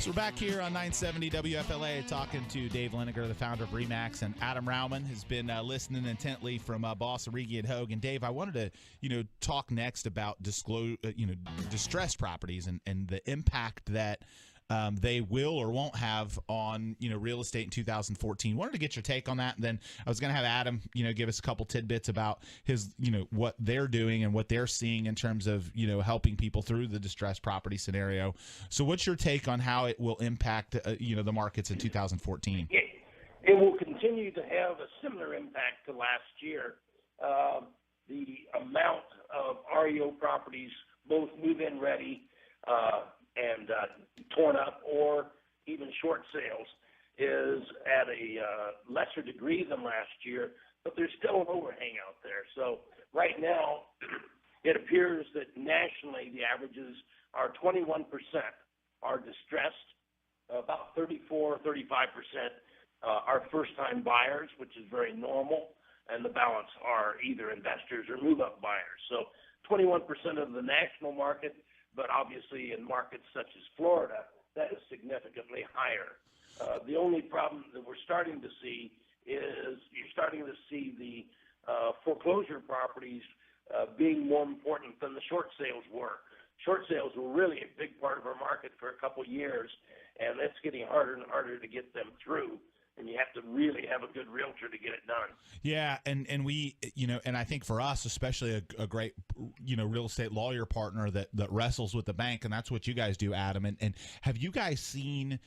So we're back here on 970 WFLA talking to Dave Liniger, the founder of RE/MAX, and Adam Rauman has been listening intently from Boss Arrighi and Hoag. And Dave, I wanted to, talk next about distressed properties and the impact that they will or won't have on, real estate in 2014. Wanted to get your take on that. And then I was going to have Adam, give us a couple tidbits about his, what they're doing and what they're seeing in terms of, helping people through the distressed property scenario. So what's your take on how it will impact, the markets in 2014? It will continue to have a similar impact to last year. The amount of REO properties, both move-in ready, and torn up or even short sales, is at a lesser degree than last year, but there's still an overhang out there. So right now, it appears that nationally the averages are 21% are distressed, about 34, 35% are first-time buyers, which is very normal, and the balance are either investors or move-up buyers. So 21% of the national market, but obviously in markets such as Florida, that is significantly higher. The only problem that we're starting to see is you're starting to see the foreclosure properties being more important than the short sales were. Short sales were really a big part of our market for a couple years, and it's getting harder and harder to get them through. And you have to really have a good realtor to get it done. Yeah, and we, and I think for us, especially a great, real estate lawyer partner that wrestles with the bank, and that's what you guys do, Adam. And have you guys seen,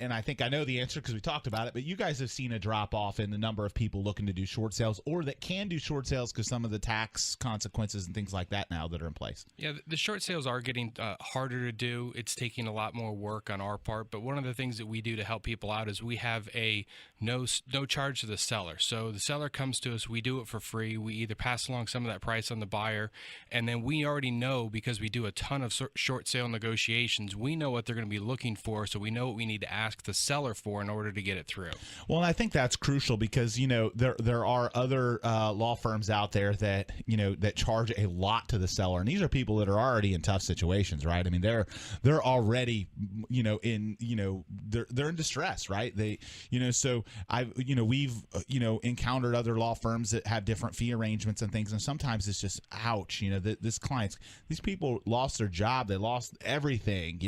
and I think I know the answer because we talked about it, but you guys have seen a drop-off in the number of people looking to do short sales or that can do short sales because some of the tax consequences and things like that now that are in place? Yeah, the short sales are getting harder to do. It's taking a lot more work on our part, but one of the things that we do to help people out is we have a no charge to the seller. So the seller comes to us, we do it for free. We either pass along some of that price on the buyer, and then we already know, because we do a ton of short sale negotiations, we know what they're going to be looking for, so we know what we need to ask the seller for in order to get it through. Well, and I think that's crucial because, there are other law firms out there that, that charge a lot to the seller. And these are people that are already in tough situations, right? I mean, they're already, they're in distress, right? So we've, encountered other law firms that have different fee arrangements and things. And sometimes it's just, ouch, these people lost their job. They lost everything,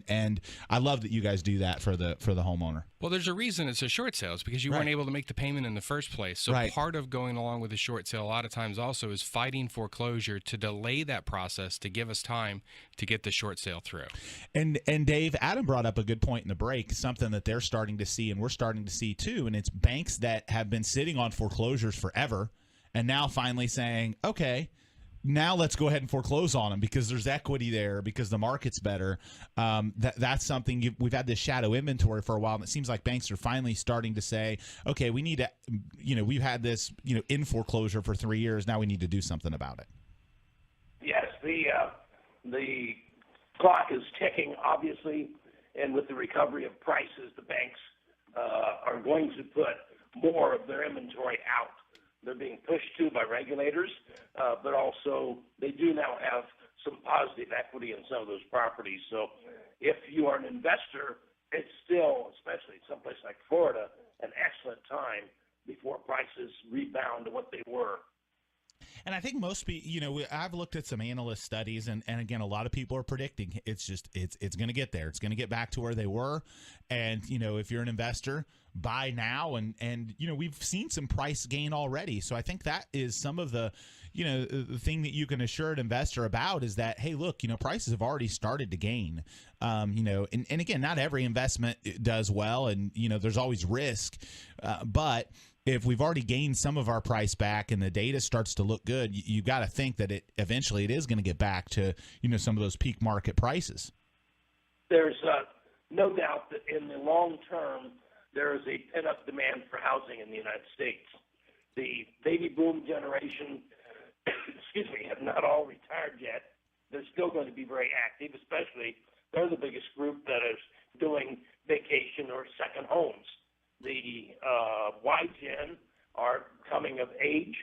and I love that you guys do that for the homeowner. Well, there's a reason it's a short sale. It's because you weren't able to make the payment in the first place. So part of going along with a short sale a lot of times also is fighting foreclosure to delay that process to give us time to get the short sale through. And Dave, Adam brought up a good point in the break, something that they're starting to see and we're starting to see too, and it's banks that have been sitting on foreclosures forever and now finally saying, okay, now let's go ahead and foreclose on them because there's equity there, because the market's better. That's something we've had this shadow inventory for a while, and it seems like banks are finally starting to say, okay, we need to, we've had this, in foreclosure for 3 years. Now we need to do something about it. Yes, the clock is ticking, obviously, and with the recovery of prices, the banks are going to put more of their inventory out. They're being pushed to by regulators, but also they do now have some positive equity in some of those properties. So if you are an investor, it's still, especially someplace like Florida, an excellent time before prices rebound to what they were. And I think most people, I've looked at some analyst studies, and again, a lot of people are predicting it's going to get there. It's going to get back to where they were. And, if you're an investor, buy now. And we've seen some price gain already. So I think that is some of the, the thing that you can assure an investor about is that, hey, look, prices have already started to gain. And again, not every investment does well, and, there's always risk. But if we've already gained some of our price back and the data starts to look good, you got to think that eventually it is going to get back to, some of those peak market prices. There's no doubt that in the long term, there is a pent-up demand for housing in the United States. The baby boom generation, have not all retired yet. They're still going to be very active, especially they're the biggest group that is doing vacation or second homes. The Y-Gen are coming of age,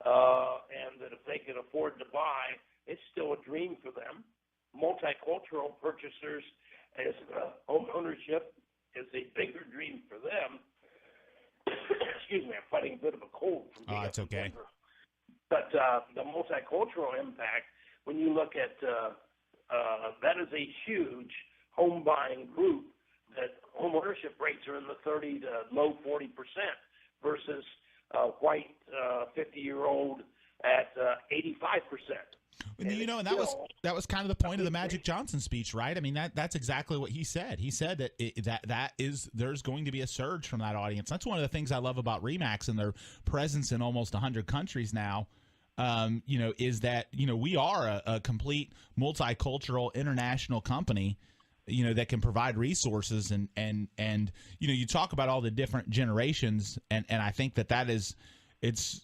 and that if they can afford to buy, it's still a dream for them. multicultural purchasers, as home ownership is a bigger dream for them. Excuse me, I'm fighting a bit of a cold from being it's up in okay. Denver. But the multicultural impact, when you look at that is a huge home buying group, that home ownership rates are in the 30 to low 40% versus white 50-year-old at 85%. And that was kind of the point of the Magic Johnson speech, right? I mean, that's exactly what he said. He said that there's going to be a surge from that audience. That's one of the things I love about RE/MAX and their presence in almost 100 countries now. Is that we are a complete multicultural international company, that can provide resources and you talk about all the different generations, and I think it's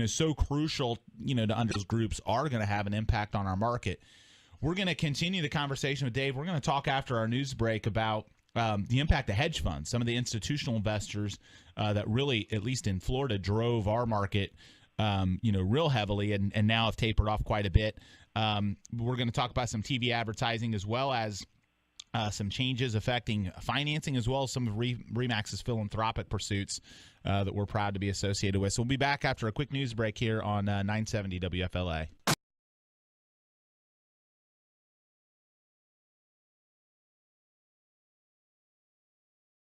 so crucial, to understand those groups are going to have an impact on our market. We're going to continue the conversation with Dave. We're going to talk after our news break about the impact of hedge funds, some of the institutional investors that really, at least in Florida, drove our market, real heavily and now have tapered off quite a bit. We're going to talk about some TV advertising as well as some changes affecting financing, as well as some of RE/MAX's philanthropic pursuits that we're proud to be associated with. So we'll be back after a quick news break here on 970 WFLA.